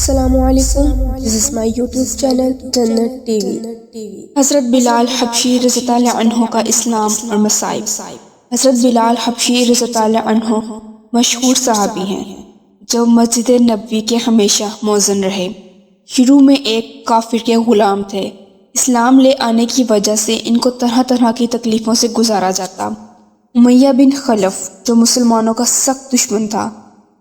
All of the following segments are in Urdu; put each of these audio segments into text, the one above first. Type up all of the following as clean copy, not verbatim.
السلام علیکم. This is my YouTube channel جنت ٹی وی. حضرت بلال حبشی رضی اللہ عنہ کا اسلام اور مصائب. حضرت بلال حبشی رضی اللہ عنہ مشہور صحابی ہیں جو مسجد نبوی کے ہمیشہ مؤذن رہے. شروع میں ایک کافر کے غلام تھے. اسلام لے آنے کی وجہ سے ان کو طرح طرح کی تکلیفوں سے گزارا جاتا. امیہ بن خلف جو مسلمانوں کا سخت دشمن تھا،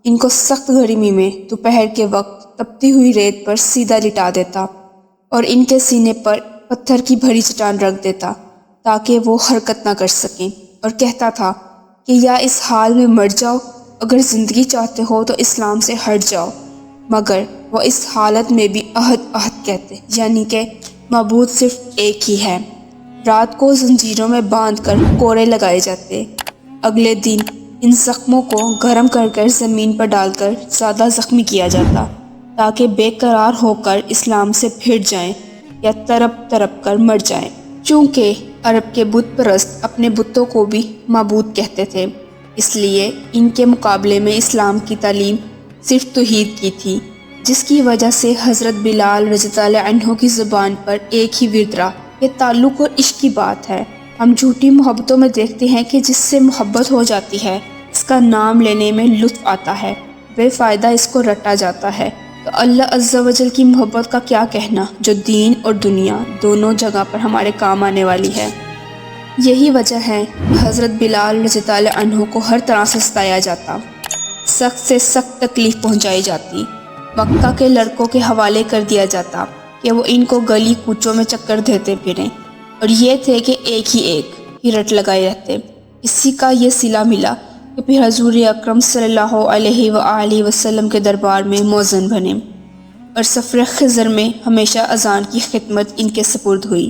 ان کو سخت گرمی میں دوپہر کے وقت تپتی ہوئی ریت پر سیدھا لٹا دیتا اور ان کے سینے پر پتھر کی بھری چٹان رکھ دیتا تاکہ وہ حرکت نہ کر سکیں، اور کہتا تھا کہ یا اس حال میں مر جاؤ، اگر زندگی چاہتے ہو تو اسلام سے ہٹ جاؤ. مگر وہ اس حالت میں بھی عہد کہتے، یعنی کہ معبود صرف ایک ہی ہے. رات کو زنجیروں میں باندھ کر کوڑے لگائے جاتے. اگلے دن ان زخموں کو گرم کر کر زمین پر ڈال کر زیادہ زخمی کیا جاتا تاکہ بے قرار ہو کر اسلام سے پھر جائیں یا تڑپ کر مر جائیں. چونکہ عرب کے بت پرست اپنے بتوں کو بھی معبود کہتے تھے، اس لیے ان کے مقابلے میں اسلام کی تعلیم صرف توحید کی تھی، جس کی وجہ سے حضرت بلال رضی اللہ عنہ کی زبان پر ایک ہی ورد رہا. یہ تعلق اور عشق کی بات ہے. ہم جھوٹی محبتوں میں دیکھتے ہیں کہ جس سے محبت ہو جاتی ہے اس کا نام لینے میں لطف آتا ہے، بے فائدہ اس کو رٹا جاتا ہے. تو اللہ عز و جل کی محبت کا کیا کہنا جو دین اور دنیا دونوں جگہ پر ہمارے کام آنے والی ہے. یہی وجہ ہے کہ حضرت بلال رضی اللہ عنہ کو ہر طرح سے ستایا جاتا، سخت سے سخت تکلیف پہنچائی جاتی. مکہ کے لڑکوں کے حوالے کر دیا جاتا کہ وہ ان کو گلی کوچوں میں چکر دیتے پھریں، اور یہ تھے کہ ایک ہی رٹ لگائے رہتے. اسی کا یہ صلہ ملا کہ پھر حضور اکرم صلی اللہ علیہ وآلہ وسلم کے دربار میں مؤذن بنے، اور سفر خضر میں ہمیشہ اذان کی خدمت ان کے سپرد ہوئی.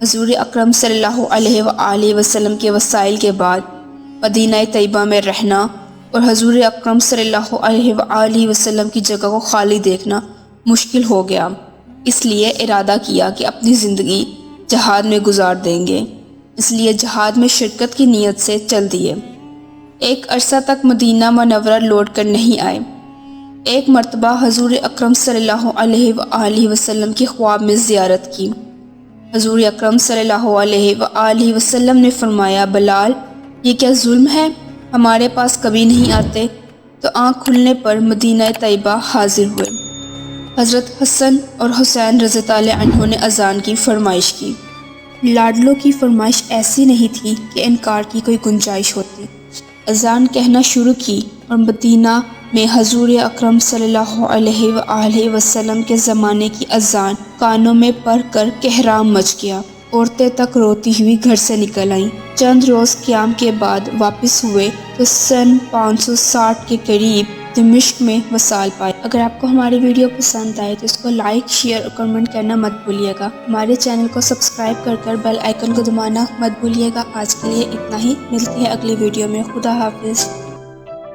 حضور اکرم صلی اللہ علیہ وآلہ وسلم کے وسائل کے بعد مدینہ طیبہ میں رہنا اور حضور اکرم صلی اللہ علیہ وآلہ وسلم کی جگہ کو خالی دیکھنا مشکل ہو گیا. اس لیے ارادہ کیا کہ اپنی زندگی جہاد میں گزار دیں گے، اس لیے جہاد میں شرکت کی نیت سے چل دیے. ایک عرصہ تک مدینہ منورہ لوٹ کر نہیں آئے. ایک مرتبہ حضور اکرم صلی اللہ علیہ وآلہ وسلم کی خواب میں زیارت کی. حضور اکرم صلی اللہ علیہ وآلہ وسلم نے فرمایا، بلال یہ کیا ظلم ہے، ہمارے پاس کبھی نہیں آتے. تو آنکھ کھلنے پر مدینہ طیبہ حاضر ہوئے. حضرت حسن اور حسین رضی اللہ عنہ نے اذان کی فرمائش کی. لاڈلوں کی فرمائش ایسی نہیں تھی کہ انکار کی کوئی گنجائش ہوتی. اذان کہنا شروع کی اور مدینہ میں حضور اکرم صلی اللہ علیہ وآلہ وسلم کے زمانے کی اذان کانوں میں پڑھ کر کہرام مچ گیا. عورتیں تک روتی ہوئی گھر سے نکل آئیں. چند روز قیام کے بعد واپس ہوئے تو سن 560 کے قریب دمشق میں وصال پائے. اگر آپ کو ہماری ویڈیو پسند آئے تو اس کو لائک، شیئر اور کمنٹ کرنا مت بھولیے گا. ہمارے چینل کو سبسکرائب کر بیل آئیکن کو دبانا مت بھولیے گا. آج کے لیے اتنا ہی، ملتے ہیں اگلی ویڈیو میں. خدا حافظ.